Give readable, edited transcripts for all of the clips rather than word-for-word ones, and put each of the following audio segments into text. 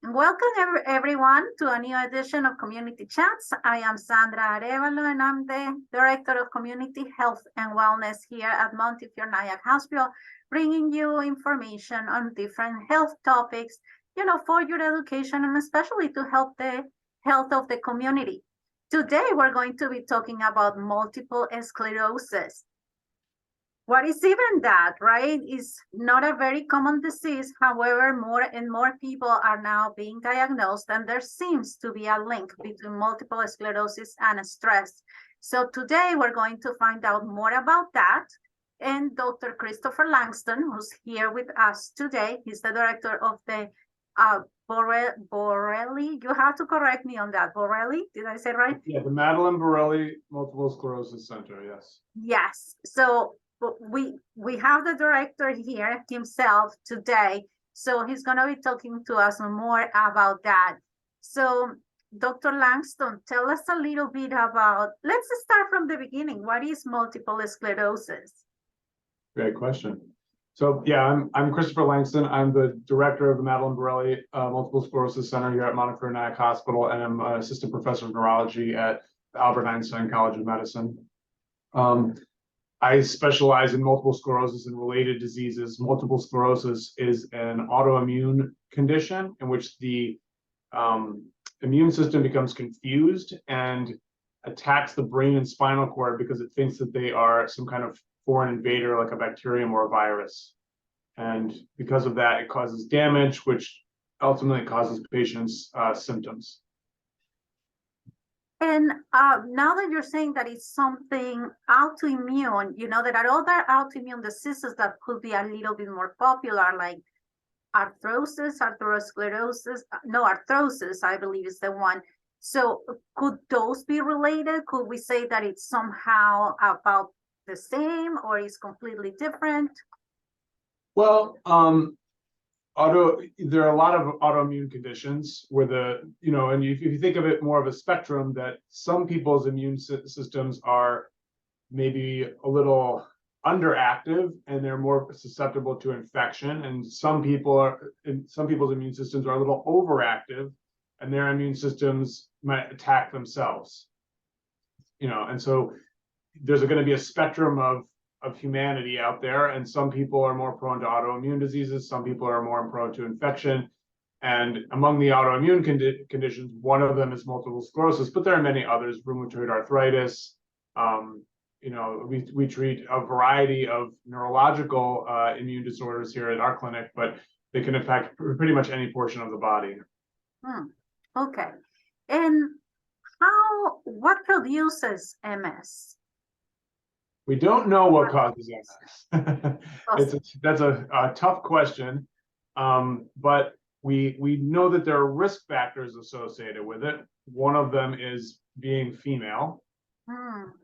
Welcome everyone to a new edition of Community Chats. I am Sandra Arevalo and I'm the Director of Community Health and Wellness here at Montefiore Nyack Hospital, bringing you information on different health topics, for your education and especially to help the health of the community. Today, we're going to be talking about multiple sclerosis. What is even that, right? It's not a very common disease. However, more and more people are now being diagnosed, and there seems to be a link between multiple sclerosis and stress. So today we're going to find out more about that. And Dr. Christopher Langston, who's here with us today, he's the director of the Borelli. You have to correct me on that. Borelli, did I say it right? Yeah, the Madlyn Borelli Multiple Sclerosis Center, yes. Yes. So we have the director here himself today, so he's going to be talking to us more about that. So Dr. Langston, tell us a little bit about, let's start from the beginning. What is multiple sclerosis? Great question. So yeah, I'm Christopher Langston. I'm the director of the Madlyn Borelli Multiple Sclerosis Center here at Montefiore Nyack Hospital, and I'm an assistant professor of neurology at the Albert Einstein College of Medicine. I specialize in multiple sclerosis and related diseases. Multiple sclerosis is an autoimmune condition in which the immune system becomes confused and attacks the brain and spinal cord because it thinks that they are some kind of foreign invader like a bacterium or a virus. And because of that, it causes damage, which ultimately causes patients symptoms. And now that you're saying that it's something autoimmune, there are other autoimmune diseases that could be a little bit more popular, like arthrosis, arthrosclerosis. No, arthrosis, I believe, is the one. So could those be related? Could we say that it's somehow about the same or is completely different? Well, there are a lot of autoimmune conditions where and if you think of it more of a spectrum, that some people's immune systems are maybe a little underactive and they're more susceptible to infection, and some people's immune systems are a little overactive and their immune systems might attack themselves. And so there's going to be a spectrum of humanity out there, and some people are more prone to autoimmune diseases, some people are more prone to infection, and among the autoimmune conditions, one of them is multiple sclerosis, but there are many others. Rheumatoid arthritis, we treat a variety of neurological immune disorders here at our clinic, but they can affect pretty much any portion of the body. Okay. And what produces MS? We don't know what causes MS. That's a tough question, but we know that there are risk factors associated with it. One of them is being female.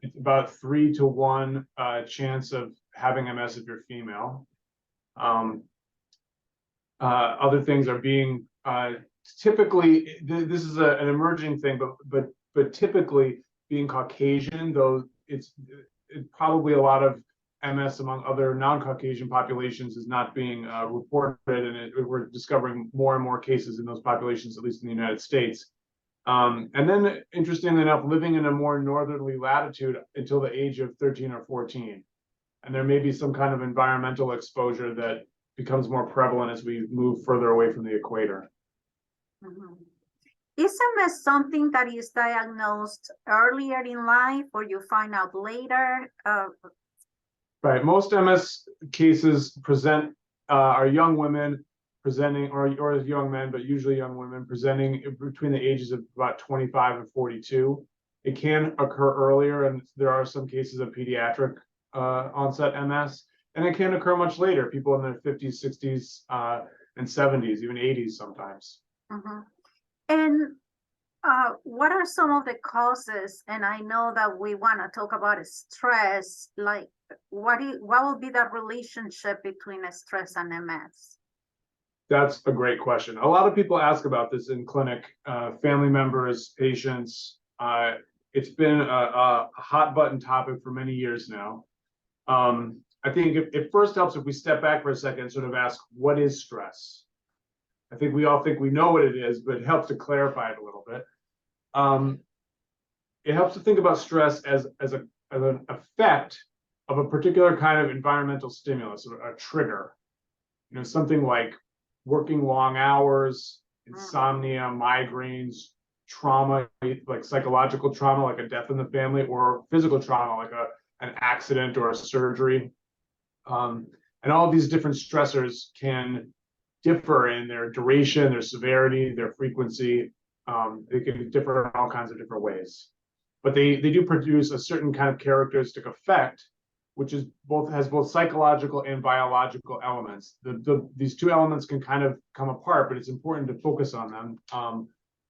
It's about 3 to 1 chance of having MS if you're female. Other things are being typically, this is an emerging thing, but typically being Caucasian, though it's probably a lot of MS among other non-Caucasian populations is not being reported, and we're discovering more and more cases in those populations, at least in the United States. And then, interestingly enough, living in a more northerly latitude until the age of 13 or 14. And there may be some kind of environmental exposure that becomes more prevalent as we move further away from the equator. Is MS something that is diagnosed earlier in life or you find out later? Right. Most MS cases are young women presenting, or young men, but usually young women presenting between the ages of about 25 and 42. It can occur earlier, and there are some cases of pediatric onset MS, and it can occur much later, people in their 50s, 60s, and 70s, even 80s sometimes. And what are some of the causes? And I know that we want to talk about stress. Like, what will be the relationship between stress and MS? That's a great question. A lot of people ask about this in clinic, family members, patients. It's been a hot button topic for many years now. I think it first helps if we step back for a second and sort of ask, what is stress? I think we all think we know what it is, but it helps to clarify it a little bit. It helps to think about stress as an effect of a particular kind of environmental stimulus, or a trigger. You know, something like working long hours, insomnia, migraines, trauma, like psychological trauma, like a death in the family, or physical trauma, like an accident or a surgery. And all of these different stressors can differ in their duration, their severity, their frequency. They can differ in all kinds of different ways. But they do produce a certain kind of characteristic effect, which has both psychological and biological elements. These two elements can kind of come apart, but it's important to focus on them.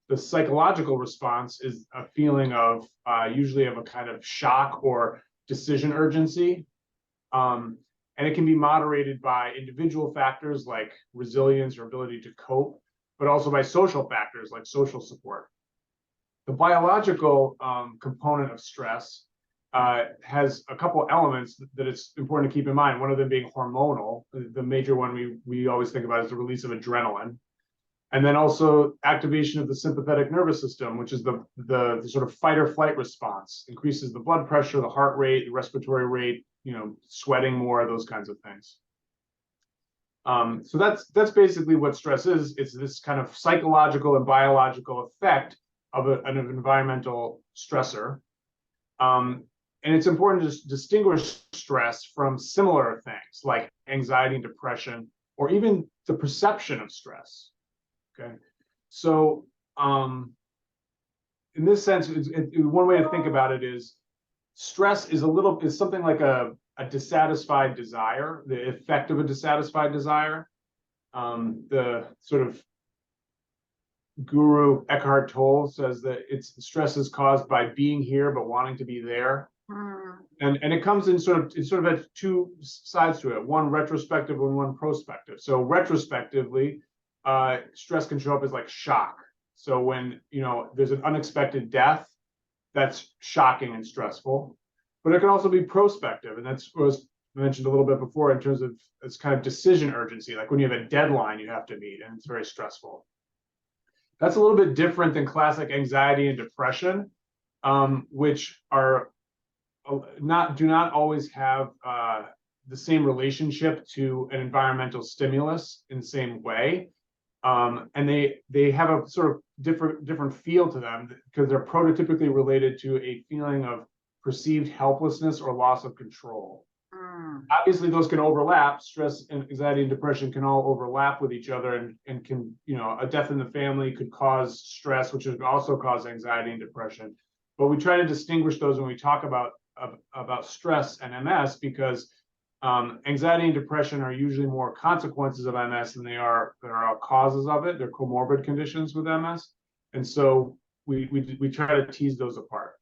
The psychological response is a feeling of usually of a kind of shock or decision urgency. And it can be moderated by individual factors like resilience or ability to cope, but also by social factors like social support. The biological component of stress has a couple elements that it's important to keep in mind. One of them being hormonal. The major one we always think about is the release of adrenaline. And then also activation of the sympathetic nervous system, which is the sort of fight or flight response, increases the blood pressure, the heart rate, the respiratory rate, you know, sweating more, those kinds of things. So that's basically what stress is. It's this kind of psychological and biological effect of an environmental stressor. And it's important to distinguish stress from similar things like anxiety and depression, or even the perception of stress. Okay, so in this sense, one way to think about it is stress is something like a dissatisfied desire, the effect of a dissatisfied desire. The sort of guru Eckhart Tolle says that stress is caused by being here but wanting to be there. And it comes in it sort of has two sides to it, one retrospective and one prospective. So retrospectively, stress can show up as like shock. So when, you know, there's an unexpected death, that's shocking and stressful. But it can also be prospective, and that's what was mentioned a little bit before in terms of it's kind of decision urgency, like when you have a deadline you have to meet, and it's very stressful. That's a little bit different than classic anxiety and depression, which are do not always have the same relationship to an environmental stimulus in the same way. And they have a sort of different feel to them because they're prototypically related to a feeling of perceived helplessness or loss of control. Obviously, those can overlap. Stress and anxiety and depression can all overlap with each other, and can, you know, a death in the family could cause stress, which would also cause anxiety and depression. But we try to distinguish those when we talk about stress and MS, because anxiety and depression are usually more consequences of MS than they are causes of it. They're comorbid conditions with MS, and so we try to tease those apart.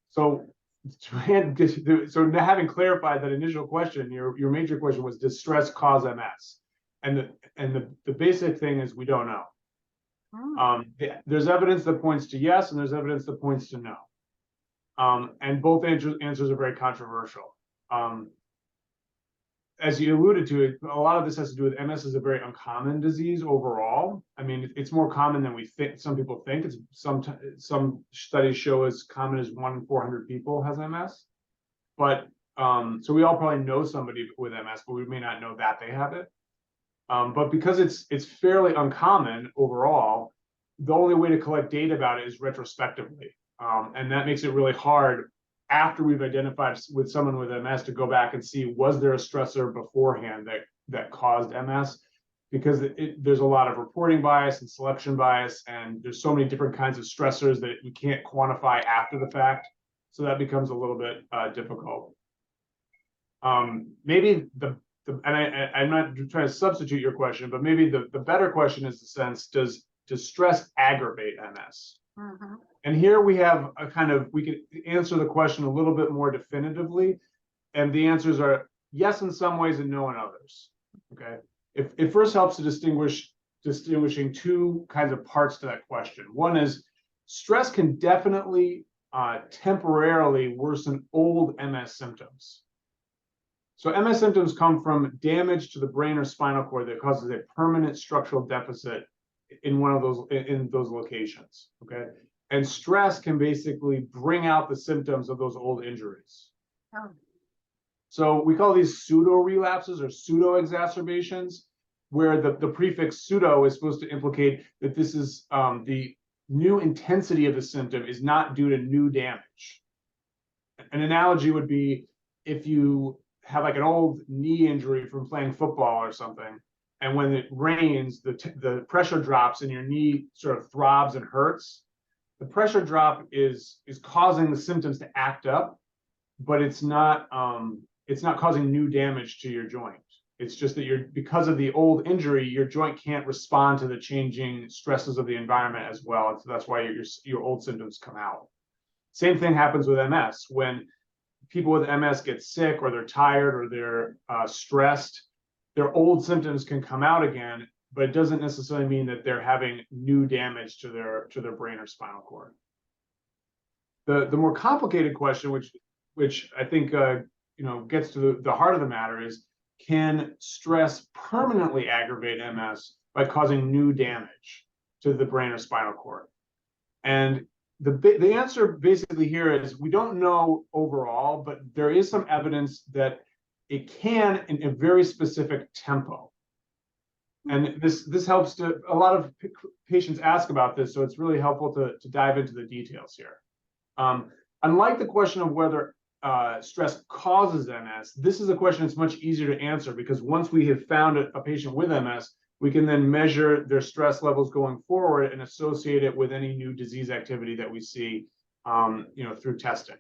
So having clarified that initial question, your major question was, does stress cause MS? And the basic thing is we don't know. There's evidence that points to yes, and there's evidence that points to no. And both answers are very controversial. As you alluded to, a lot of this has to do with MS is a very uncommon disease overall. I mean, it's more common than we think. Some people think it's some studies show as common as 1 in 400 people has MS. But so we all probably know somebody with MS, but we may not know that they have it. But because it's fairly uncommon overall, the only way to collect data about it is retrospectively, and that makes it really hard after we've identified with someone with MS to go back and see, was there a stressor beforehand that caused MS? Because there's a lot of reporting bias and selection bias, and there's so many different kinds of stressors that you can't quantify after the fact. So that becomes a little bit difficult. Maybe I'm not trying to substitute your question, but maybe the better question is the sense, does stress aggravate MS? And here we have we can answer the question a little bit more definitively, and the answers are yes in some ways and no in others. Okay, it first helps to distinguishing two kinds of parts to that question. One is stress can definitely temporarily worsen old MS symptoms. So MS symptoms come from damage to the brain or spinal cord that causes a permanent structural deficit in one of those locations. Okay, and stress can basically bring out the symptoms of those old injuries. Oh. So we call these pseudo relapses or pseudo exacerbations, where the prefix pseudo is supposed to implicate that this is the new intensity of the symptom is not due to new damage. An analogy would be if you have like an old knee injury from playing football or something, and when it rains, the pressure drops and your knee sort of throbs and hurts. The pressure drop is causing the symptoms to act up, but it's not causing new damage to your joint. It's just that because of the old injury, your joint can't respond to the changing stresses of the environment as well. And so that's why your old symptoms come out. Same thing happens with MS. When people with MS get sick or they're tired or they're stressed, their old symptoms can come out again, but it doesn't necessarily mean that they're having new damage to their brain or spinal cord. The more complicated question, which I think gets to the heart of the matter, is can stress permanently aggravate MS by causing new damage to the brain or spinal cord? And the answer basically here is we don't know overall, but there is some evidence that it can in a very specific tempo. And this helps to, a lot of patients ask about this, so it's really helpful to dive into the details here. Unlike the question of whether stress causes MS, this is a question that's much easier to answer, because once we have found a patient with MS, we can then measure their stress levels going forward and associate it with any new disease activity that we see, through testing.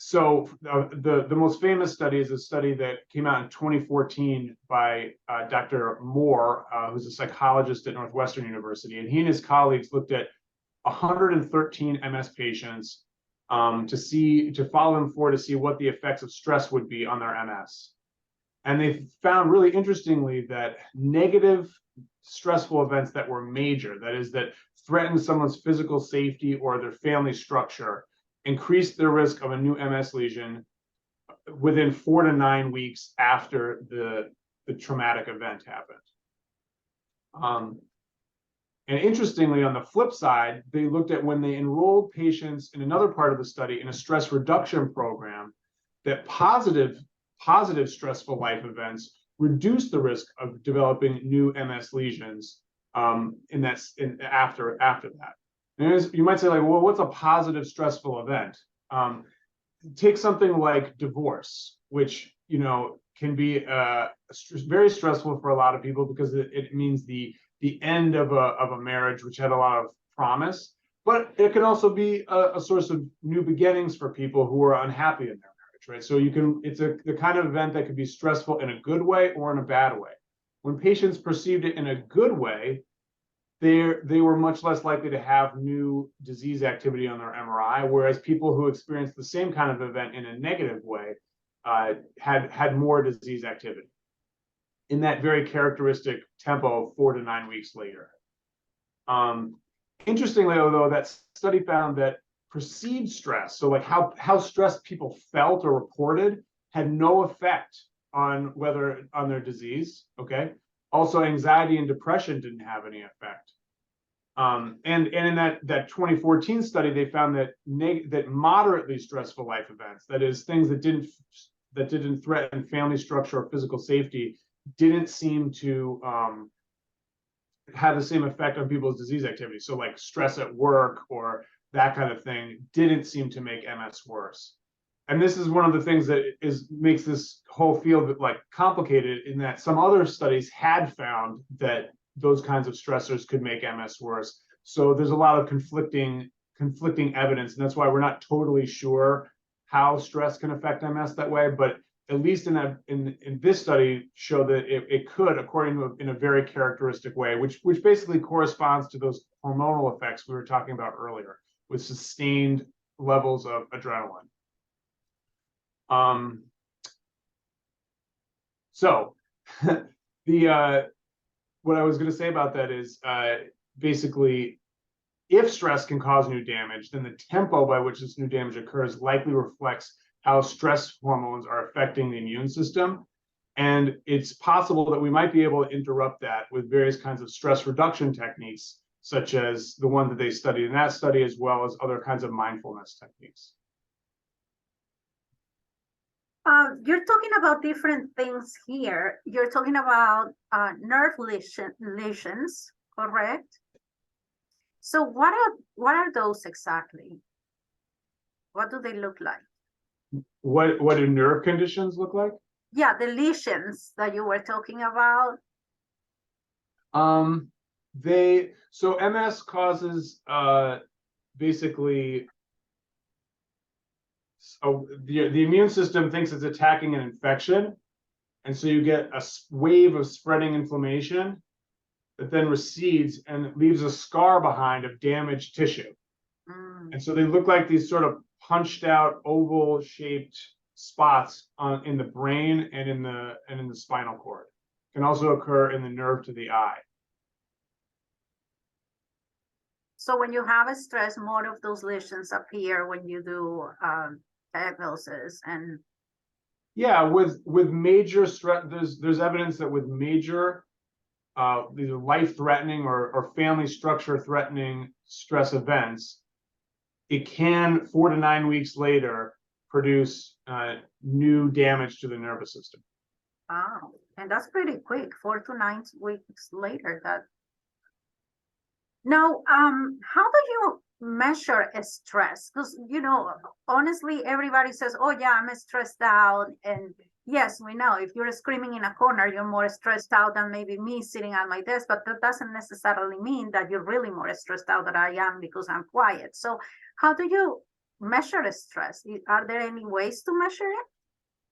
So the most famous study is a study that came out in 2014 by Dr. Moore, who's a psychologist at Northwestern University, and he and his colleagues looked at 113 MS patients to follow them to see what the effects of stress would be on their MS. And they found really interestingly that negative stressful events that were major, that is, that threatened someone's physical safety or their family structure, increased their risk of a new MS lesion within 4 to 9 weeks after the traumatic event happened. And interestingly, on the flip side, they looked at when they enrolled patients in another part of the study in a stress reduction program, that positive stressful life events reduce the risk of developing new MS lesions after that. And you might say, like, well, what's a positive stressful event? Take something like divorce, which can be very stressful for a lot of people because it means the end of a marriage which had a lot of promise, but it can also be a source of new beginnings for people who are unhappy in their marriage, right? So it's the kind of event that could be stressful in a good way or in a bad way. When patients perceived it in a good way, they were much less likely to have new disease activity on their MRI, whereas people who experienced the same kind of event in a negative way had more disease activity in that very characteristic tempo of 4 to 9 weeks later. Interestingly, though, that study found that perceived stress, so like how stressed people felt or reported, had no effect on their disease. Okay. Also, anxiety and depression didn't have any effect. And in that 2014 study, they found that that moderately stressful life events, that is, things that didn't threaten family structure or physical safety, didn't seem to have the same effect on people's disease activity. So like stress at work or that kind of thing didn't seem to make MS worse. And this is one of the things that makes this whole field like complicated, in that some other studies had found that those kinds of stressors could make MS worse. So there's a lot of conflicting evidence, and that's why we're not totally sure how stress can affect MS that way. But at least in this study, show that it could, according to in a very characteristic way, which basically corresponds to those hormonal effects we were talking about earlier, with sustained levels of adrenaline. So what I was going to say about that is basically, if stress can cause new damage, then the tempo by which this new damage occurs likely reflects how stress hormones are affecting the immune system. And it's possible that we might be able to interrupt that with various kinds of stress reduction techniques, such as the one that they studied in that study, as well as other kinds of mindfulness techniques. You're talking about different things here. You're talking about nerve lesions, correct? So what are those exactly? What do they look like? What do nerve conditions look like? Yeah, the lesions that you were talking about. So MS causes basically, so the immune system thinks it's attacking an infection, and so you get a wave of spreading inflammation that then recedes and leaves a scar behind of damaged tissue. And so they look like these sort of punched out oval shaped spots in the brain and in the spinal cord. Can also occur in the nerve to the eye. So when you have a stress, more of those lesions appear when you do diagnosis. And yeah, with major stress, there's evidence that with major these are life-threatening or family structure threatening stress events, it can 4 to 9 weeks later produce new damage to the nervous system. wow, and that's pretty quick, 4 to 9 weeks later. That now, how do you measure a stress? Because honestly, everybody says, "Oh yeah, I'm stressed out," and yes, we know if you're screaming in a corner, you're more stressed out than maybe me sitting at my desk, but that doesn't necessarily mean that you're really more stressed out than I am because I'm quiet. So how do you measure stress? Are there any ways to measure it?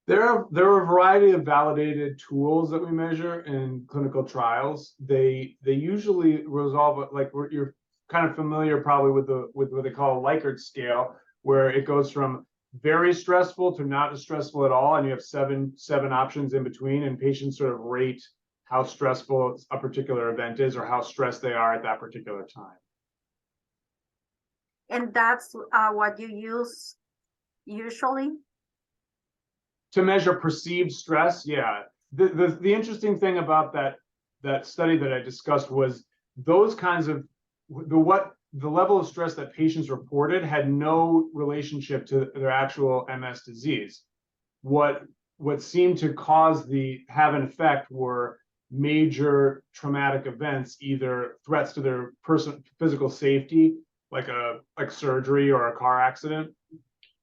There are a variety of validated tools that we measure in clinical trials. They usually resolve, like you're kind of familiar probably with what they call a Likert scale, where it goes from very stressful to not as stressful at all, and you have seven options in between, and patients sort of rate how stressful a particular event is or how stressed they are at that particular time. And that's what you use usually? To measure perceived stress, yeah. The interesting thing about that study that I discussed was those kinds of the level of stress that patients reported had no relationship to their actual MS disease. What seemed to have an effect were major traumatic events, either threats to their physical safety, like surgery or a car accident,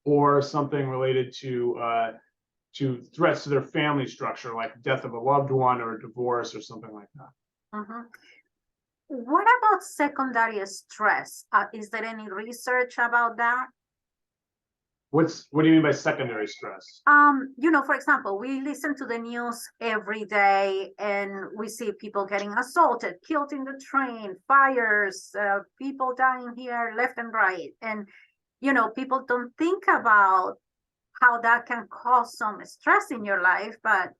or something related to threats to their family structure, like death of a loved one or divorce or something like that. What about secondary stress? Is there any research about that? What do you mean by secondary stress? For example, we listen to the news every day and we see people getting assaulted, killed in the train, fires, people dying here left and right. And, people don't think about how that can cause some stress in your life, but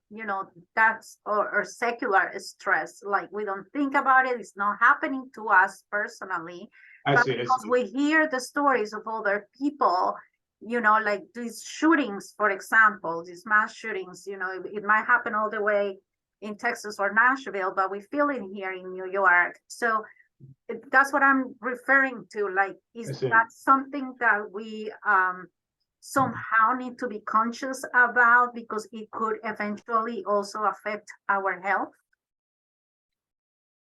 that's or secular stress. Like we don't think about it, it's not happening to us personally. Because we hear the stories of other people, like these shootings, for example, these mass shootings, it might happen all the way in Texas or Nashville, but we feel it here in New York. So that's what I'm referring to. Like, is that something that we somehow need to be conscious about because it could eventually also affect our health?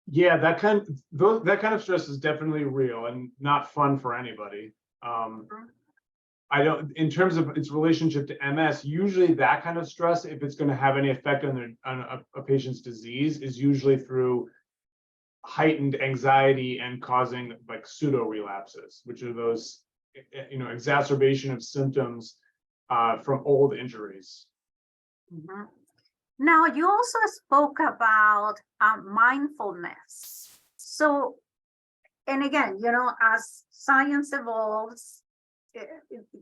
Yeah, that kind of stress is definitely real and not fun for anybody. I don't, in terms of its relationship to MS, usually that kind of stress, if it's going to have any effect on a patient's disease, is usually through heightened anxiety and causing like pseudo relapses, which are those exacerbation of symptoms from old injuries. Now, you also spoke about mindfulness. So, and again, as science evolves,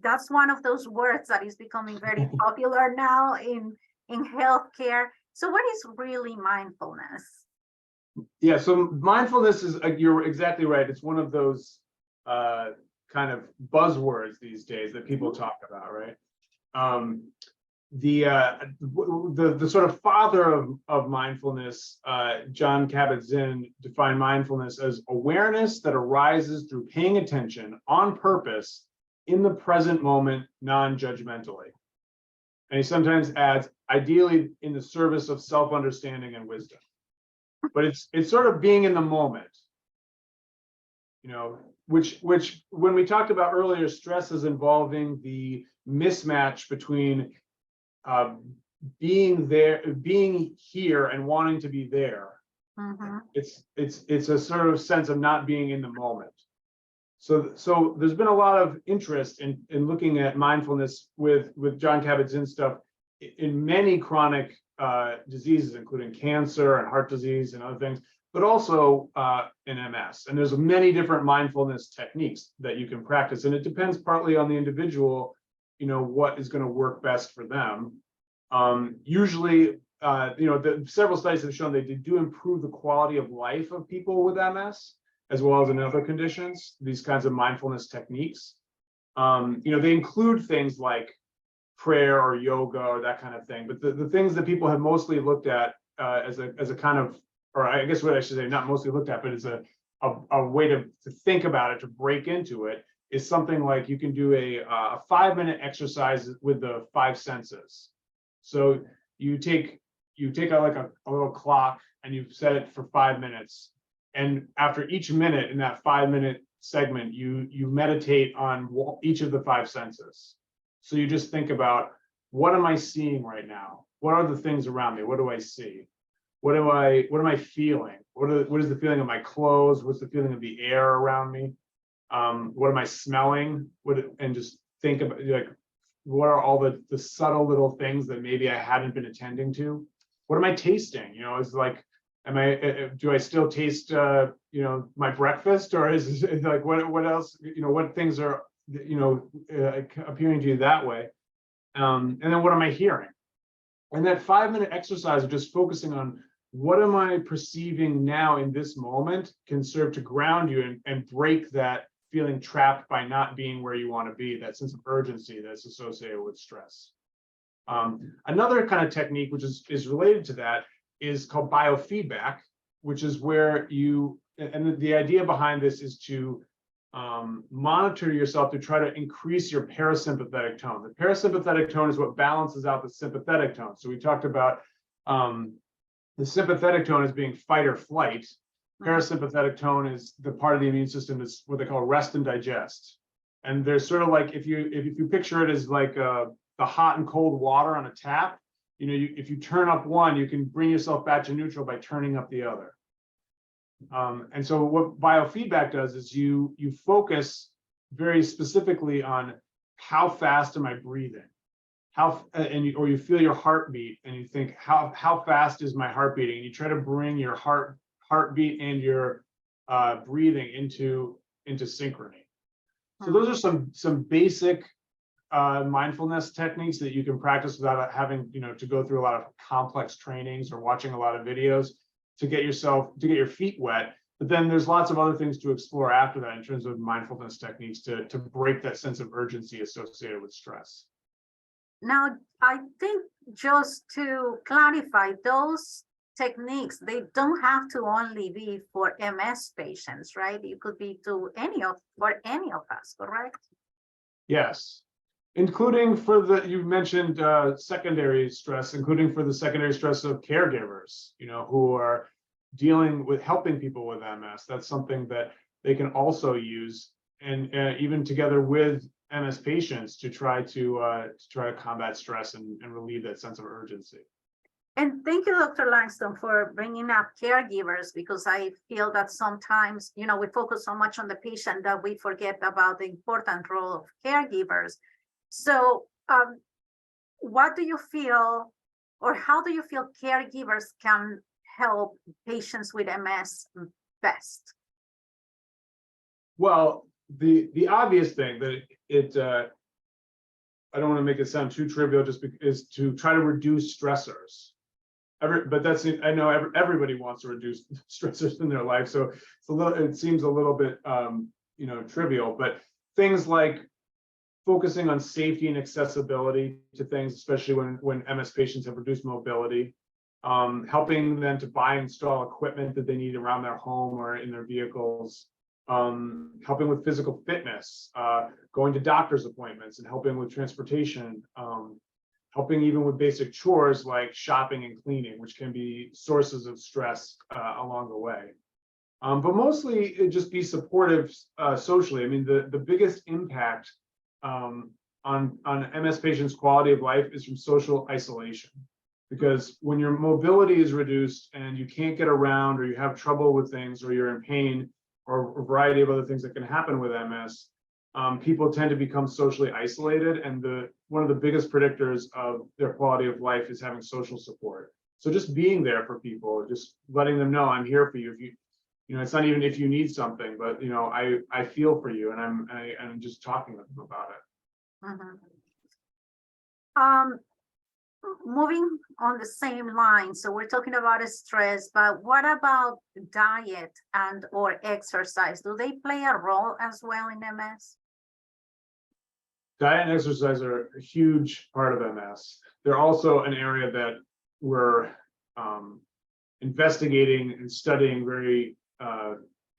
that's one of those words that is becoming very popular now in healthcare. So what is really mindfulness? Yeah, so mindfulness is, you're exactly right. It's one of those kind of buzzwords these days that people talk about, right? The sort of father of mindfulness, John Kabat-Zinn, defined mindfulness as awareness that arises through paying attention on purpose in the present moment, non-judgmentally. And he sometimes adds, ideally in the service of self-understanding and wisdom. But it's sort of being in the moment, you know, which when we talked about earlier, stress is involving the mismatch between being there, being here, and wanting to be there. Mm-hmm. It's a sort of sense of not being in the moment. So there's been a lot of interest in looking at mindfulness with John Kabat-Zinn stuff in many chronic diseases, including cancer and heart disease and other things, but also in MS. And there's many different mindfulness techniques that you can practice, and it depends partly on the individual, you know, what is going to work best for them. Usually, you know, several studies have shown they do improve the quality of life of people with MS, as well as in other conditions, these kinds of mindfulness techniques. You know, they include things like prayer or yoga or that kind of thing, but the things that people have mostly looked at as a kind of, or I guess what I should say, not mostly looked at, but as a way to think about it, to break into it, is something like you can do a 5-minute exercise with the 5 senses. So you take a little clock and you set it for 5 minutes. And after each minute in that 5-minute segment, you meditate on each of the 5 senses. So you just think about, what am I seeing right now? What are the things around me? What do I see? What am I feeling? What is the feeling of my clothes? What's the feeling of the air around me? What am I smelling? And just think about, like, what are all the subtle little things that maybe I hadn't been attending to? What am I tasting? You know, it's like, do I still taste, you know, my breakfast, or is it like, what else, you know, what things are, you know, appearing to you that way? And then what am I hearing? And that 5-minute exercise of just focusing on what am I perceiving now in this moment can serve to ground you and break that feeling trapped by not being where you want to be, that sense of urgency that's associated with stress. Another kind of technique, which is related to that, is called biofeedback, which is where and the idea behind this is to monitor yourself to try to increase your parasympathetic tone. The parasympathetic tone is what balances out the sympathetic tone. So we talked about the sympathetic tone as being fight or flight. Parasympathetic tone is the part of the immune system that's what they call rest and digest. And there's sort of like, if you picture it as like the hot and cold water on a tap, you know, if you turn up one, you can bring yourself back to neutral by turning up the other. And so what biofeedback does is you focus very specifically on how fast am I breathing, or you feel your heartbeat and you think, how fast is my heart beating? And you try to bring your heartbeat and your breathing into synchrony. So those are some basic mindfulness techniques that you can practice without having, you know, to go through a lot of complex trainings or watching a lot of videos to get your feet wet. But then there's lots of other things to explore after that in terms of mindfulness techniques to break that sense of urgency associated with stress. Now, I think just to clarify, those techniques, they don't have to only be for MS patients, right? It could be for any of us, correct? Yes. Including you mentioned secondary stress, including for the secondary stress of caregivers, you know, who are dealing with helping people with MS. That's something that they can also use, and even together with MS patients to try to combat stress and relieve that sense of urgency. And thank you, Dr. Langston, for bringing up caregivers, because I feel that sometimes, you know, we focus so much on the patient that we forget about the important role of caregivers. So what do you feel, or how do you feel caregivers can help patients with MS best? Well, the obvious thing that I don't want to make it sound too trivial, is to try to reduce stressors. But I know everybody wants to reduce stressors in their life, so it seems a little bit you know, trivial. But things like focusing on safety and accessibility to things, especially when MS patients have reduced mobility, helping them to buy and install equipment that they need around their home or in their vehicles, helping with physical fitness, going to doctor's appointments and helping with transportation, helping even with basic chores like shopping and cleaning, which can be sources of stress along the way. But mostly it just be supportive socially. I mean, the biggest impact on MS patients' quality of life is from social isolation. Because when your mobility is reduced and you can't get around, or you have trouble with things, or you're in pain, or a variety of other things that can happen with MS, people tend to become socially isolated. And one of the biggest predictors of their quality of life is having social support. So just being there for people, just letting them know I'm here for you. If you know, it's not even if you need something, but you know, I feel for you, and I'm just talking with them about it. Moving on the same line, so we're talking about stress, but what about diet and or exercise? Do they play a role as well in MS? Diet and exercise are a huge part of MS. They're also an area that we're investigating and studying very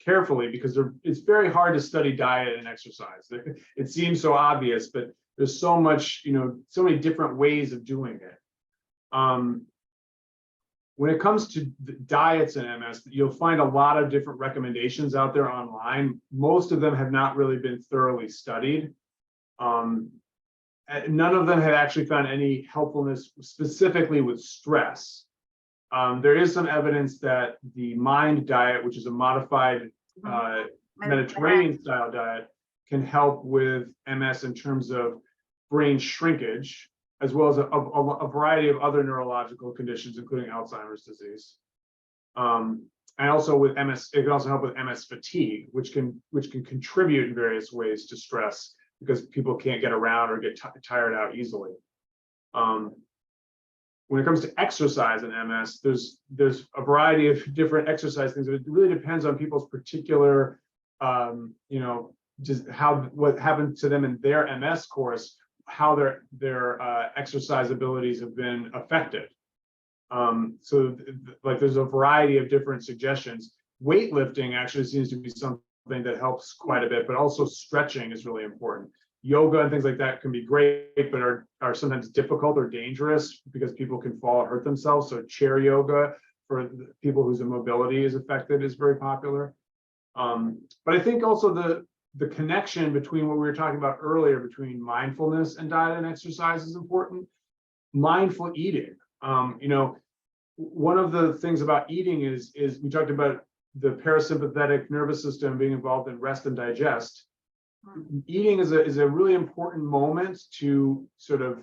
carefully, because it's very hard to study diet and exercise. It seems so obvious, but there's so much, you know, so many different ways of doing it. When it comes to diets in MS, you'll find a lot of different recommendations out there online. Most of them have not really been thoroughly studied. None of them have actually found any helpfulness specifically with stress. There is some evidence that the MIND diet, which is a modified Mediterranean style diet, can help with MS in terms of brain shrinkage, as well as a variety of other neurological conditions, including Alzheimer's disease. And also with MS, it can also help with MS fatigue, which can contribute in various ways to stress, because people can't get around or get tired out easily. When it comes to exercise in MS, there's a variety of different exercise things. It really depends on people's particular, you know, just what happened to them in their MS course, how their exercise abilities have been affected. So like there's a variety of different suggestions. Weightlifting actually seems to be something that helps quite a bit, but also stretching is really important. Yoga and things like that can be great, but are sometimes difficult or dangerous because people can fall or hurt themselves. So chair yoga for people whose mobility is affected is very popular. But I think also the connection between what we were talking about earlier, between mindfulness and diet and exercise, is important. Mindful eating. You know, one of the things about eating is we talked about the parasympathetic nervous system being involved in rest and digest. Eating is a really important moment to sort of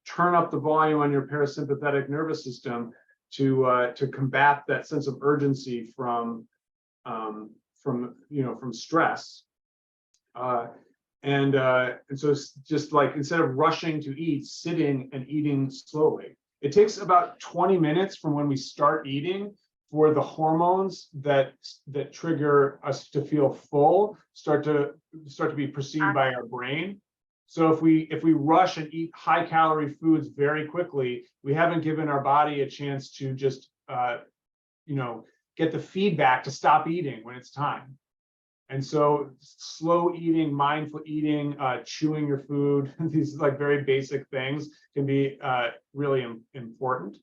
turn up the volume on your parasympathetic nervous system to combat that sense of urgency from stress. And so it's just like, instead of rushing to eat, sitting and eating slowly. It takes about 20 minutes from when we start eating for the hormones that trigger us to feel full start to be perceived by our brain. So if we rush and eat high calorie foods very quickly, we haven't given our body a chance to just get the feedback to stop eating when it's time. And so slow eating, mindful eating, chewing your food, these like very basic things can be really important.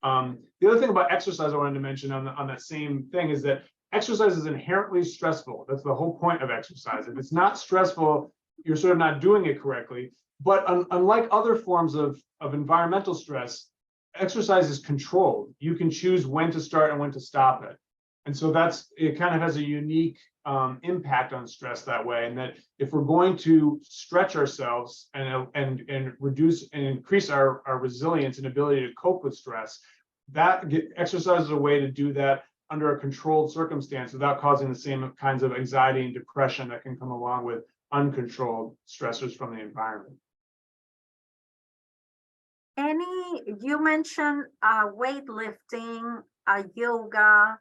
The other thing about exercise I wanted to mention on that same thing is that exercise is inherently stressful. That's the whole point of exercise. If it's not stressful, you're sort of not doing it correctly. But unlike other forms of environmental stress, exercise is controlled. You can choose when to start and when to stop it. And so it kind of has a unique impact on stress that way. And that if we're going to stretch ourselves and reduce and increase our resilience and ability to cope with stress, exercise is a way to do that under a controlled circumstance without causing the same kinds of anxiety and depression that can come along with uncontrolled stressors from the environment. You mentioned weightlifting, yoga.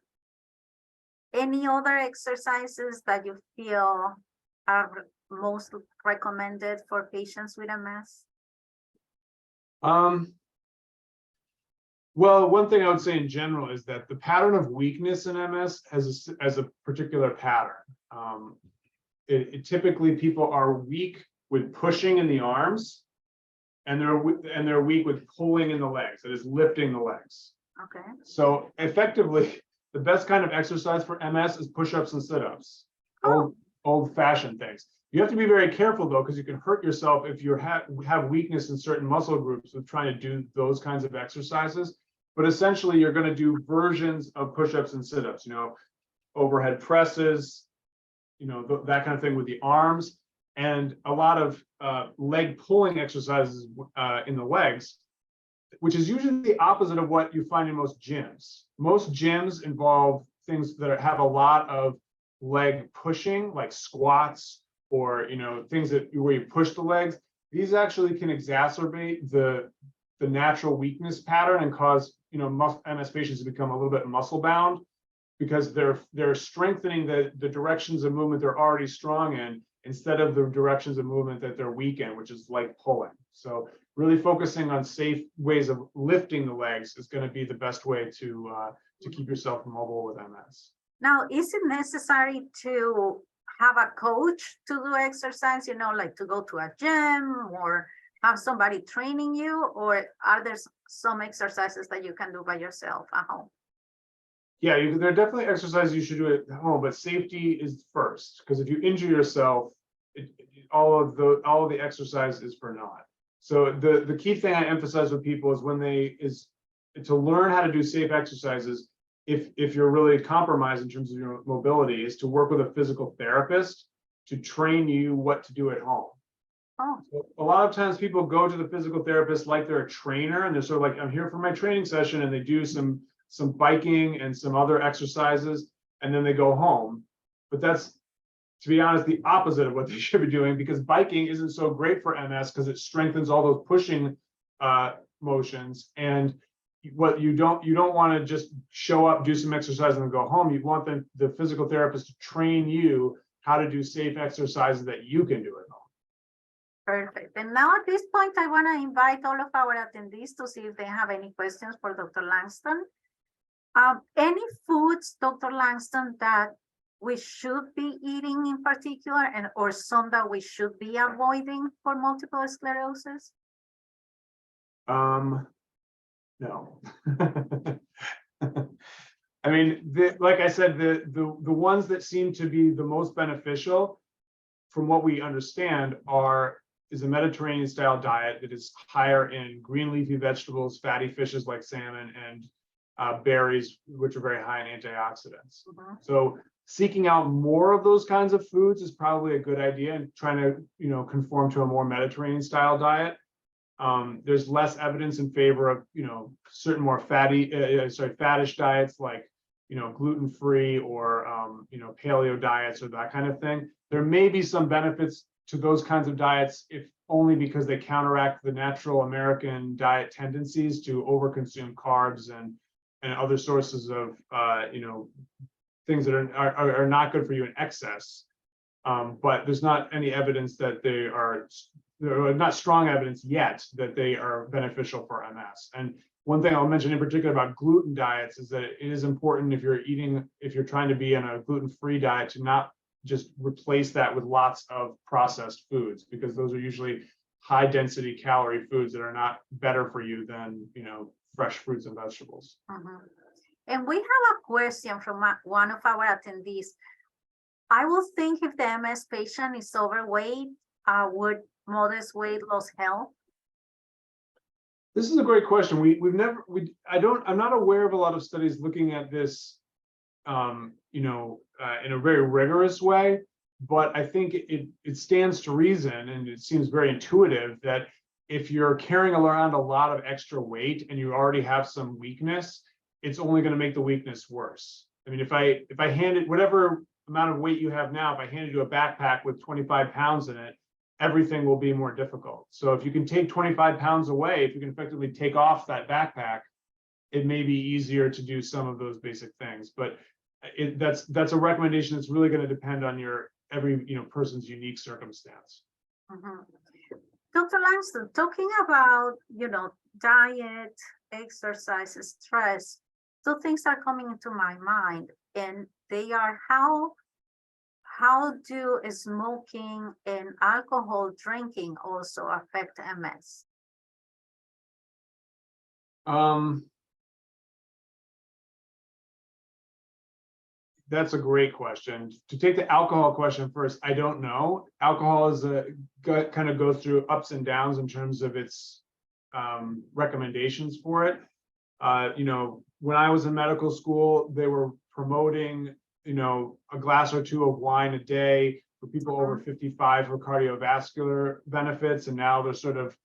Any other exercises that you feel are most recommended for patients with MS? Well, one thing I would say in general is that the pattern of weakness in MS has a particular pattern. Typically people are weak with pushing in the arms, and they're weak with pulling in the legs, that is lifting the legs. Okay. So effectively, the best kind of exercise for MS is push-ups and sit-ups, old-fashioned things. You have to be very careful though, because you can hurt yourself if you have weakness in certain muscle groups with trying to do those kinds of exercises. But essentially, you're going to do versions of push-ups and sit-ups, overhead presses, that kind of thing with the arms, and a lot of leg pulling exercises in the legs, which is usually the opposite of what you find in most gyms. Most gyms involve things that have a lot of leg pushing, like squats, or things where you push the legs. These actually can exacerbate the natural weakness pattern and cause MS patients to become a little bit muscle bound, because they're strengthening the directions of movement they're already strong in, instead of the directions of movement that they're weak in, which is leg pulling. So really focusing on safe ways of lifting the legs is going to be the best way to keep yourself mobile with MS. Now, is it necessary to have a coach to do exercise, like to go to a gym or have somebody training you, or are there some exercises that you can do by yourself at home? Yeah, there are definitely exercises you should do at home, but safety is first, because if you injure yourself, all of the exercise is for naught. So the key thing I emphasize with people is to learn how to do safe exercises. If you're really compromised in terms of your mobility, is to work with a physical therapist to train you what to do at home. So a lot of times people go to the physical therapist like they're a trainer, and they're sort of like, I'm here for my training session, and they do some biking and some other exercises, and then they go home. But that's, to be honest, the opposite of what they should be doing, because biking isn't so great for MS because it strengthens all those pushing motions. And what you don't want to just show up, do some exercise, and then go home. You want the physical therapist to train you how to do safe exercises that you can do at home. Perfect. And now at this point, I want to invite all of our attendees to see if they have any questions for Dr. Langston. Any foods, Dr. Langston, that we should be eating in particular, or some that we should be avoiding for multiple sclerosis? No. I mean, like I said, the ones that seem to be the most beneficial, from what we understand, is a Mediterranean style diet that is higher in green leafy vegetables, fatty fishes like salmon, and berries, which are very high in antioxidants. Mm-hmm. So seeking out more of those kinds of foods is probably a good idea, and trying to conform to a more Mediterranean style diet. There's less evidence in favor of certain more fattish diets like gluten-free or paleo diets or that kind of thing. There may be some benefits to those kinds of diets, if only because they counteract the natural American diet tendencies to overconsume carbs and other sources of things that are not good for you in excess. But there's not any evidence that there are not strong evidence yet that they are beneficial for MS. And one thing I'll mention in particular about gluten diets is that it is important, if you're trying to be on a gluten-free diet, to not just replace that with lots of processed foods, because those are usually high density calorie foods that are not better for you than fresh fruits and vegetables. Mm-hmm. And we have a question from one of our attendees. I will think if the MS patient is overweight, would modest weight loss help? This is a great question. I'm not aware of a lot of studies looking at this, in a very rigorous way, but I think it stands to reason, and it seems very intuitive, that if you're carrying around a lot of extra weight and you already have some weakness, it's only going to make the weakness worse. I mean, if I handed whatever amount of weight you have now, if I handed you a backpack with 25 pounds in it, everything will be more difficult. So if you can take 25 pounds away, if you can effectively take off that backpack, it may be easier to do some of those basic things. But that's a recommendation that's really going to depend on your every person's unique circumstance. Mhm. Dr. Langston, talking about, diet, exercise, stress, two things are coming into my mind, and they are how do smoking and alcohol drinking also affect MS? That's a great question. To take the alcohol question first, I don't know. Alcohol is kind of goes through ups and downs in terms of its recommendations for it. When I was in medical school, they were promoting, a glass or two of wine a day for people over 55 for cardiovascular benefits, and now they're sort of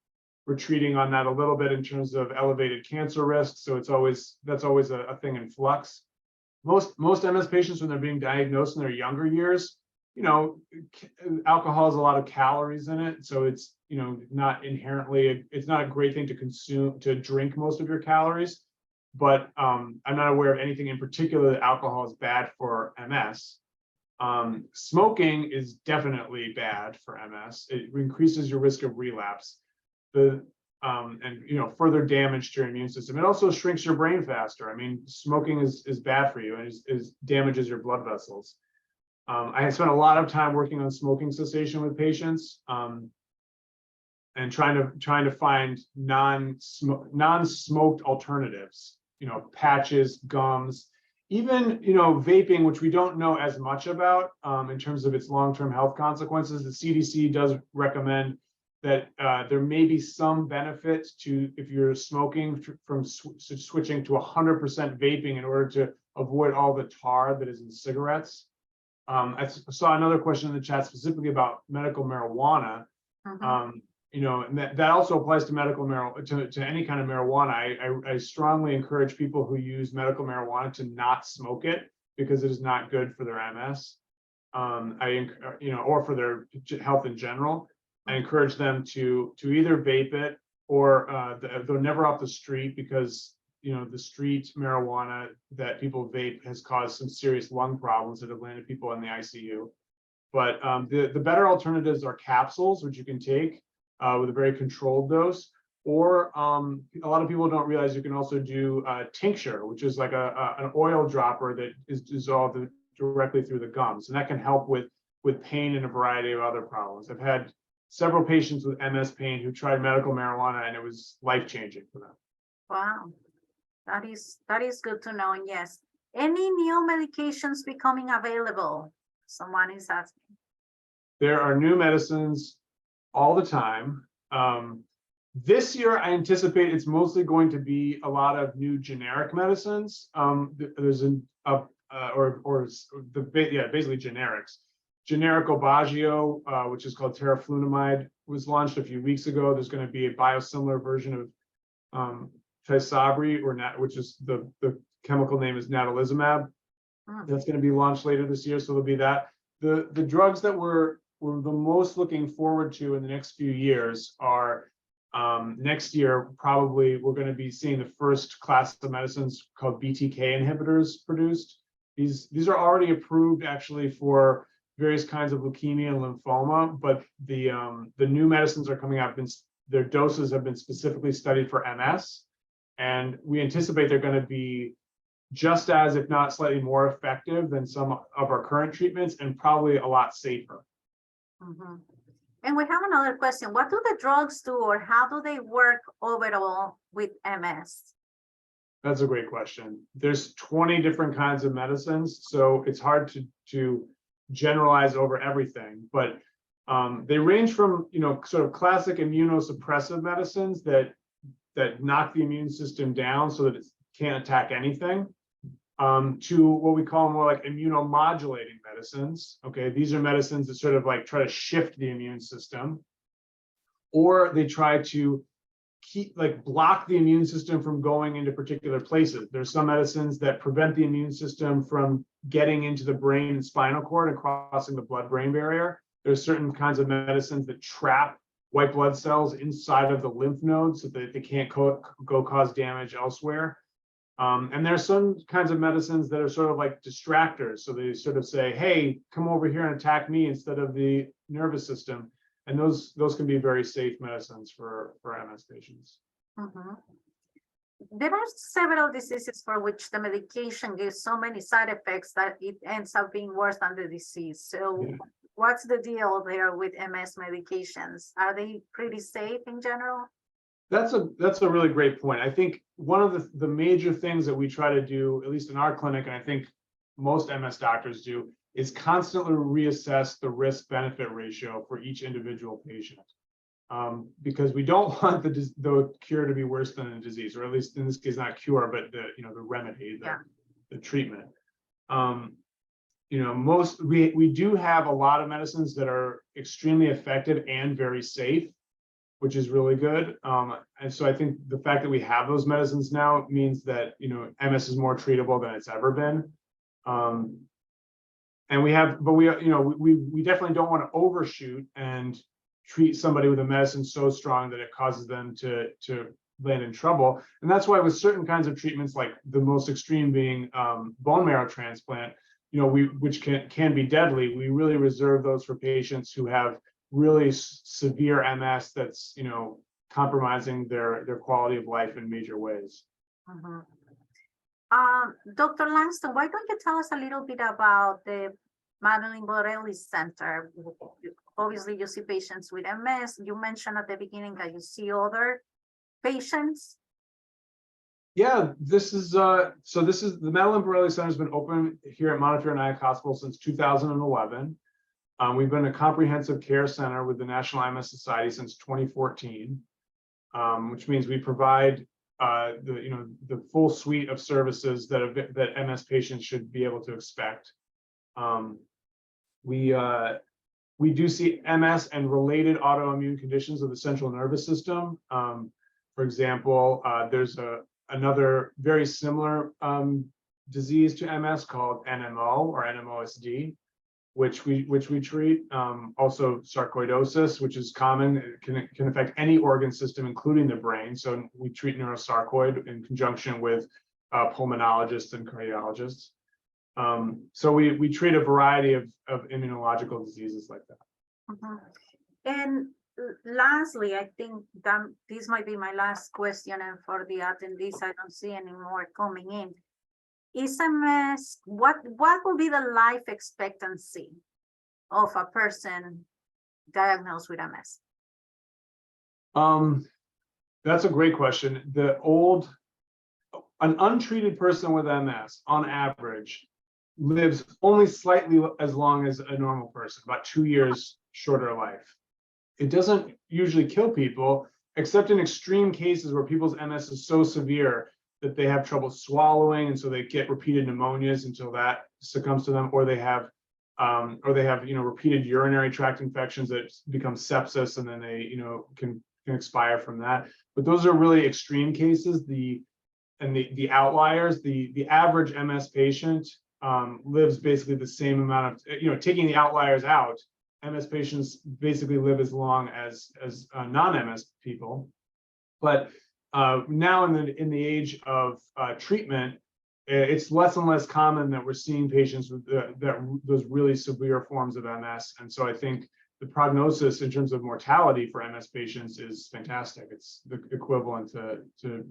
retreating on that a little bit in terms of elevated cancer risk. So that's always a thing in flux. Most MS patients, when they're being diagnosed in their younger years, alcohol has a lot of calories in it, so it's not inherently it's not a great thing to drink most of your calories. But I'm not aware of anything in particular that alcohol is bad for MS. Smoking is definitely bad for MS. It increases your risk of relapse. And further damage to your immune system. It also shrinks your brain faster. I mean, smoking is bad for you and is damages your blood vessels. I spent a lot of time working on smoking cessation with patients, and trying to find non-smoked alternatives. Patches, gums, even vaping, which we don't know as much about in terms of its long-term health consequences. The CDC does recommend that there may be some benefit to, if you're smoking, from switching to 100% vaping in order to avoid all the tar that is in cigarettes. I saw another question in the chat specifically about medical marijuana. And that also applies to medical marijuana, to any kind of marijuana. I strongly encourage people who use medical marijuana to not smoke it, because it is not good for their MS, or for their health in general. I encourage them to either vape it, or they're never off the street, because the street marijuana that people vape has caused some serious lung problems that have landed people in the ICU. But the better alternatives are capsules, which you can take with a very controlled dose, or a lot of people don't realize you can also do tincture, which is like an oil dropper that is dissolved directly through the gums, and that can help with pain and a variety of other problems. I've had several patients with MS pain who tried medical marijuana, and it was life-changing for them. Wow, that is good to know. And yes, any new medications becoming available? Someone is asking. There are new medicines all the time. This year, I anticipate it's mostly going to be a lot of new generic medicines. There's basically generics. Generic Aubagio, which is called teriflunomide, was launched a few weeks ago. There's going to be a biosimilar version of Tysabri, which is the chemical name is natalizumab. That's going to be launched later this year, so there'll be that. The drugs that we're the most looking forward to in the next few years are next year, probably we're going to be seeing the first class of medicines called BTK inhibitors produced. These are already approved actually for various kinds of leukemia and lymphoma, but the new medicines are coming out. Their doses have been specifically studied for MS, and we anticipate they're going to be just as, if not slightly more effective than some of our current treatments, and probably a lot safer. And we have another question. What do the drugs do, or how do they work overall with MS? That's a great question. There's 20 different kinds of medicines, so it's hard to generalize over everything, but they range from sort of classic immunosuppressive medicines that knock the immune system down so that it can't attack anything, to what we call more like immunomodulating medicines. Okay, these are medicines that sort of like try to shift the immune system, or they try to block the immune system from going into particular places. There's some medicines that prevent the immune system from getting into the brain and spinal cord and crossing the blood-brain barrier. There's certain kinds of medicines that trap white blood cells inside of the lymph nodes so that they can't go cause damage elsewhere. And there's some kinds of medicines that are sort of like distractors. So they sort of say, hey, come over here and attack me instead of the nervous system. And those can be very safe medicines for MS patients. Mhm. There are several diseases for which the medication gives so many side effects that it ends up being worse than the disease. So Yeah. what's the deal there with MS medications? Are they pretty safe in general? That's a really great point. I think one of the major things that we try to do, at least in our clinic, and I think most MS doctors do, is constantly reassess the risk-benefit ratio for each individual patient. Because we don't want the cure to be worse than the disease, or at least in this case, not cure, but the remedy, the treatment. We do have a lot of medicines that are extremely effective and very safe, which is really good. And so I think the fact that we have those medicines now means that MS is more treatable than it's ever been. And we definitely don't want to overshoot and treat somebody with a medicine so strong that it causes them to land in trouble. And that's why with certain kinds of treatments, like the most extreme being bone marrow transplant, which can be deadly, we really reserve those for patients who have really severe MS that's compromising their quality of life in major ways. Mhm. Dr. Langston, why don't you tell us a little bit about the Madlyn Borelli Center? Obviously, you see patients with MS. You mentioned at the beginning that you see other patients. Yeah, this is the Madlyn Borelli Center has been open here at Montefiore Nyack Hospital since 2011. We've been a comprehensive care center with the National MS Society since 2014, which means we provide the full suite of services that MS patients should be able to expect. We do see MS and related autoimmune conditions of the central nervous system. For example, there's another very similar disease to MS called NMO or NMOSD, which we treat. Also sarcoidosis, which is common, can affect any organ system, including the brain. So we treat neurosarcoid in conjunction with pulmonologists and cardiologists. So we treat a variety of immunological diseases like that. Mhm. And lastly, I think that this might be my last question, and for the attendees, I don't see any more coming in. Is MS, what will be the life expectancy of a person diagnosed with MS? That's a great question. An untreated person with MS, on average, lives only slightly as long as a normal person, about 2 years shorter life. It doesn't usually kill people, except in extreme cases where people's MS is so severe that they have trouble swallowing, and so they get repeated pneumonias until that succumbs to them, or they have repeated urinary tract infections that become sepsis, and then they can expire from that. But those are really extreme cases. The outliers, the average MS patient lives basically the same amount of, taking the outliers out, MS patients basically live as long as non-MS people. But now in the age of treatment, it's less and less common that we're seeing patients with those really severe forms of MS. And so I think the prognosis in terms of mortality for MS patients is fantastic. It's the equivalent to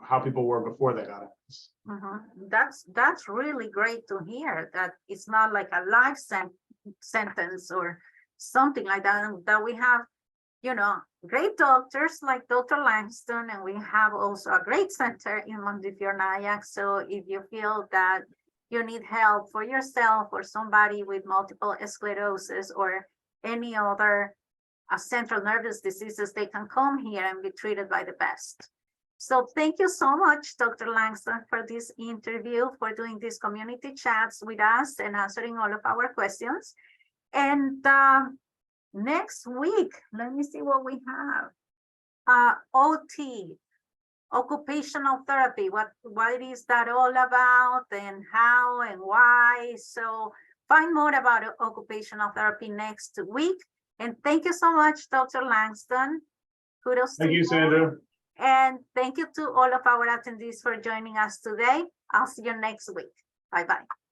how people were before they got it. Mm-hmm. That's really great to hear, that it's not like a life sentence or something like that, and that we have great doctors like Dr. Langston, and we have also a great center in Montefiore Nyack. So if you feel that you need help for yourself or somebody with multiple sclerosis or any other central nervous diseases, they can come here and be treated by the best. So thank you so much, Dr. Langston, for this interview, for doing these community chats with us and answering all of our questions. And next week, let me see what we have. OT, occupational therapy. What is that all about, and how and why? So find more about occupational therapy next week. And thank you so much, Dr. Langston. Kudos to you. Thank you, Sandra. And thank you to all of our attendees for joining us today. I'll see you next week. Bye-bye.